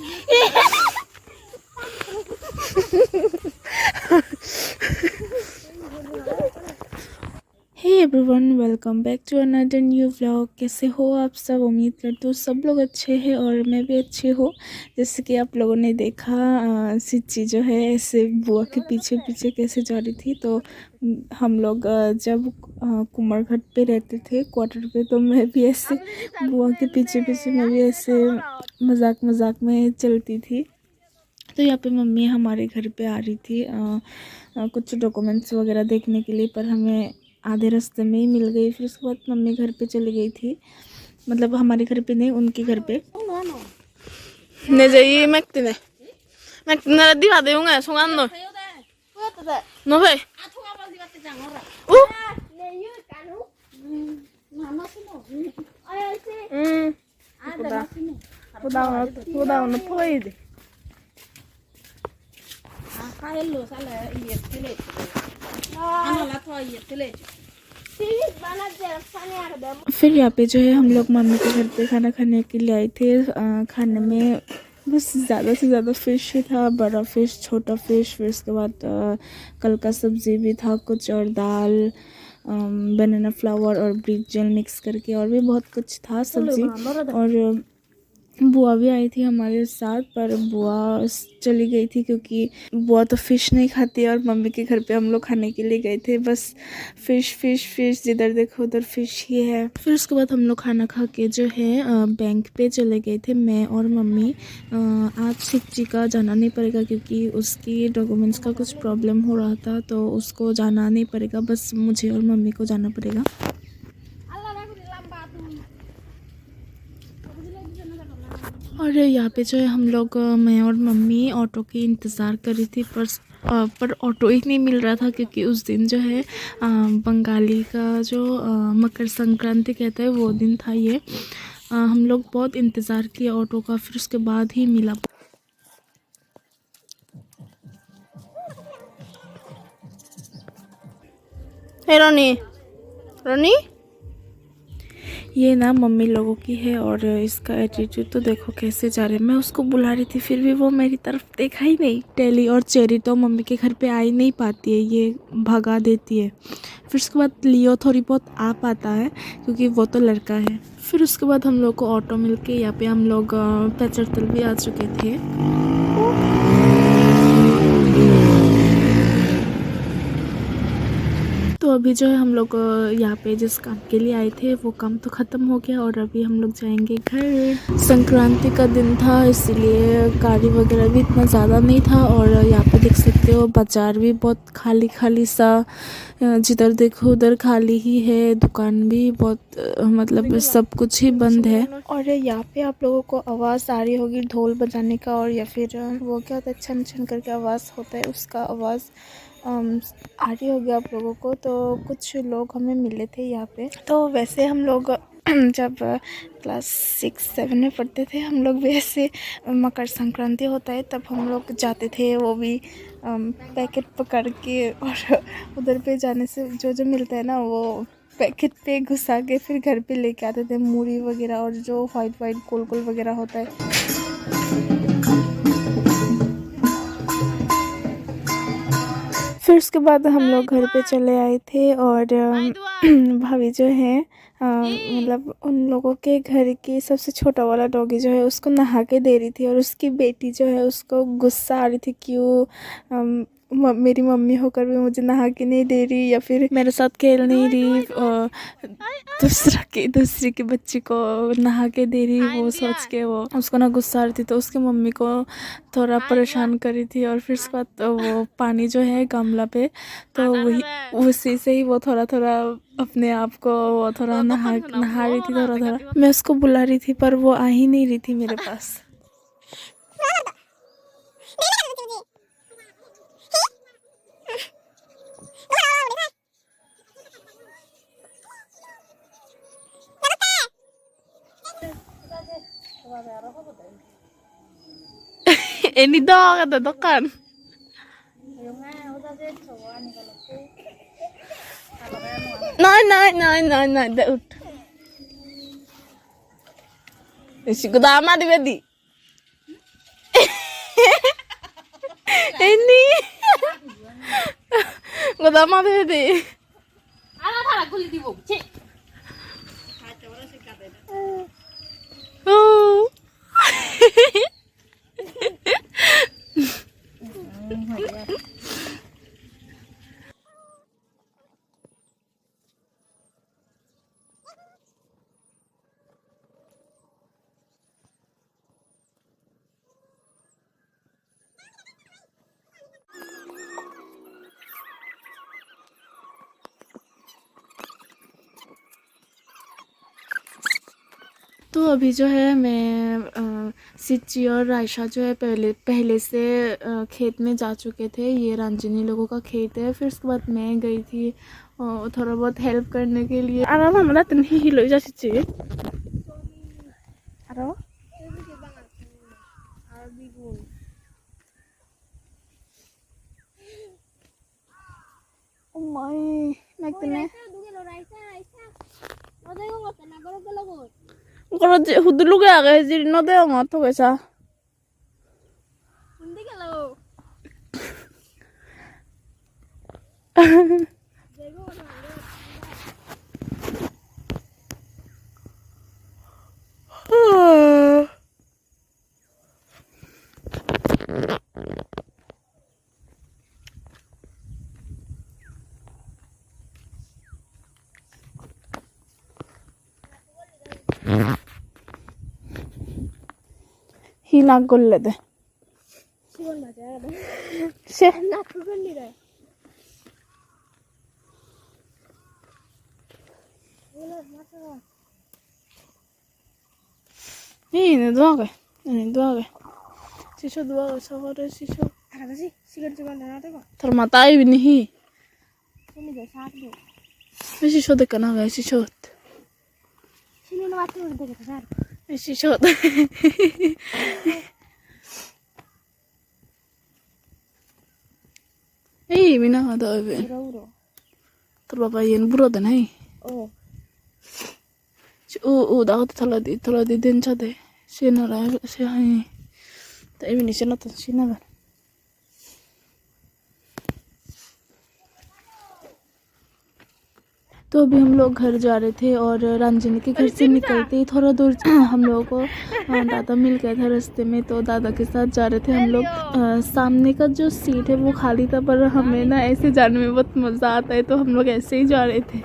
Hey everyone, welcome back to another new vlog. कैसे हो आप सब? उम्मीद करती हूँ सब लोग अच्छे हैं और मैं भी अच्छी हूँ। जैसे कि आप लोगों ने देखा, सिच्ची जो है ऐसे बुआ के पीछे पीछे कैसे जा रही थी। तो हम लोग जब कुमारघाट पे रहते थे क्वार्टर पे, तो मैं भी ऐसे बुआ के पीछे पीछे मैं भी ऐसे मजाक मजाक में चलती थी। तो यहाँ पे मम्मी हमारे घर पे आ रही थी कुछ डॉक्यूमेंट्स वगैरह देखने के लिए, पर हमें आधे रास्ते में ही मिल गई। फिर उसके बाद मम्मी घर पे चली गई थी, मतलब हमारे घर पे नहीं, उनके घर पे। ने जाइए मैं दिखा दूंगा सुगान दो नो भाई ओ udah ngepoy deh. फिर यहाँ पे जो है हम लोग मम्मी के घर पे खाना खाने के लिए आए थे। खाने में बस ज़्यादा से ज़्यादा फ़िश ही था, बड़ा फ़िश, छोटा फ़िश। फिर उसके बाद कल का सब्ज़ी भी था कुछ, और दाल, बनाना फ्लावर और ब्रिंजल मिक्स करके, और भी बहुत कुछ था सब्ज़ी। और बुआ भी आई थी हमारे साथ, पर बुआ चली गई थी क्योंकि बुआ तो फ़िश नहीं खाती है। और मम्मी के घर पे हम लोग खाने के लिए गए थे, बस फ़िश फ़िश फ़िश, जिधर देखो उधर फ़िश ही है। फिर उसके बाद हम लोग खाना खा के जो है बैंक पे चले गए थे, मैं और मम्मी। आज सिच्ची का जाना नहीं पड़ेगा क्योंकि उसकी डॉक्यूमेंट्स का कुछ प्रॉब्लम हो रहा था, तो उसको जाना नहीं पड़ेगा, बस मुझे और मम्मी को जाना पड़ेगा। और यहाँ पे जो है हम लोग, मैं और मम्मी ऑटो की इंतज़ार कर रही थी, पर ऑटो ही नहीं मिल रहा था क्योंकि उस दिन जो है बंगाली का जो मकर संक्रांति कहते हैं वो दिन था ये। हम लोग बहुत इंतज़ार किया ऑटो का, फिर उसके बाद ही मिला। हे रोनी, रोनी ये ना मम्मी लोगों की है, और इसका एटीट्यूड तो देखो कैसे जा रहे हैं। मैं उसको बुला रही थी फिर भी वो मेरी तरफ देखा ही नहीं। टेली और चेरी तो मम्मी के घर पे आ ही नहीं पाती है, ये भगा देती है। फिर उसके बाद लियो थोड़ी बहुत आ पाता है क्योंकि वो तो लड़का है। फिर उसके बाद हम लोग को ऑटो मिल के यहाँ पे हम लोग पैचरतल भी आ चुके थे। तो अभी जो है हम लोग यहाँ पे जिस काम के लिए आए थे वो काम तो ख़त्म हो गया, और अभी हम लोग जाएंगे घर। संक्रांति का दिन था इसलिए गाड़ी वगैरह भी इतना ज़्यादा नहीं था, और यहाँ पे देख सकते हो बाज़ार भी बहुत खाली खाली सा, जिधर देखो उधर खाली ही है। दुकान भी बहुत मतलब सब कुछ ही बंद है। और यहाँ पे आप लोगों को आवाज़ आ रही होगी ढोल बजाने का, और या फिर वो क्या होता है छन छन करके आवाज़ होता है, उसका आवाज़ आ रही होगी आप लोगों को। तो कुछ लोग हमें मिले थे यहाँ पे। तो वैसे हम लोग जब क्लास 6-7 में पढ़ते थे, हम लोग भी ऐसे मकर संक्रांति होता है तब हम लोग जाते थे, वो भी पैकेट पकड़ के, और उधर पे जाने से जो जो मिलता है ना वो पैकेट पे घुसा के फिर घर पे लेके आते थे, मूढ़ी वगैरह और जो वाइट वाइट गोल गोल वगैरह होता है। फिर उसके बाद हम लोग घर पे चले आए थे, और भाभी जो है मतलब उन लोगों के घर की सबसे छोटा वाला डॉगी जो है उसको नहा के दे रही थी, और उसकी बेटी जो है उसको गुस्सा आ रही थी क्यों मेरी मम्मी होकर भी मुझे नहा के नहीं दे रही, या फिर मेरे साथ खेल नहीं रही, और दूसरे के बच्चे को नहा के दे रही, वो सोच के वो उसको ना गुस्सा आ रही थी, तो उसकी मम्मी को थोड़ा परेशान कर रही थी। और फिर उसके बाद तो वो पानी जो है गमला पे, तो वही उसी से ही वो थोड़ा थोड़ा अपने आप को वो थोड़ा नहा रही थी थोड़ा थोड़ा। मैं उसको बुला रही थी पर वो आ ही नहीं रही थी मेरे पास। Ini dong kata tekan. Nah, udah. Isi kutama di bedi. Udah mati deh. Ala thara guli দিব ছি Oh. तो अभी जो है मैं सिच्ची और रायशा जो है पहले से खेत में जा चुके थे। ये रंजनी लोगों का खेत है। फिर उसके बाद मैं गई थी थोड़ा बहुत हेल्प करने के लिए। आराम हमारा तन्ही ही लो जा सिच्ची आराम ओमाय नाइतने Kalau dulu gak kayak jadi note yang ngotot guys ah. Nanti kalau Hilang golle deh. Siwan baca ada. Se. Nak kan ni dah. Boleh masuk. Ini dua ke. Sisho dua ke sahore sisho. Ada sih? Sigan cuman ada apa? Termata ini nih. Ini dah satu. Sisho deh kan aga sisho. Sini nak tu udah kita sar. Sisho. Mina ada apa? Uro. Terbapa yang buruk dan hai. Oh. Dah aku telah di denca deh. Sini lah, sini. Tapi ini sini tuh sini lah. तो अभी हम लोग घर जा रहे थे और रंजनी के घर से निकलते ही थोड़ा दूर हम लोगों को दादा मिल गया था रास्ते में। तो दादा के साथ जा रहे थे हम लोग। सामने का जो सीट है वो खाली था, पर हमें ना ऐसे जाने में बहुत मज़ा आता है, तो हम लोग ऐसे ही जा रहे थे।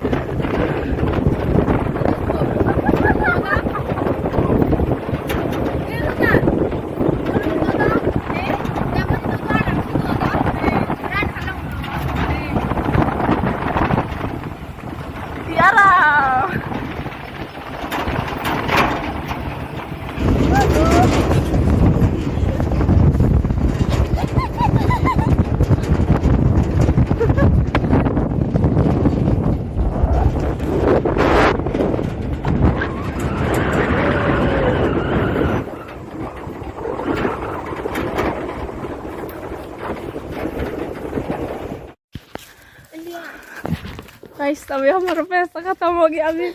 गाइस अभी हमारा पैसा खत्म हो गया। अभी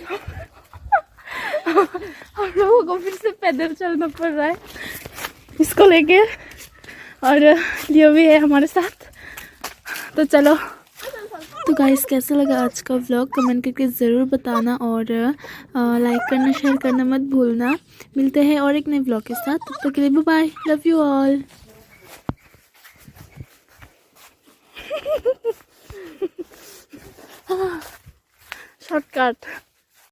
हम लोगों को फिर से पैदल चलना पड़ रहा है इसको लेके, और लियो भी है हमारे साथ। तो चलो। तो गाइस कैसा लगा आज का व्लॉग कमेंट करके ज़रूर बताना, और लाइक करना शेयर करना मत भूलना। मिलते हैं और एक नए व्लॉग के साथ, तब तक के लिए bye bye, love you all. Shortcut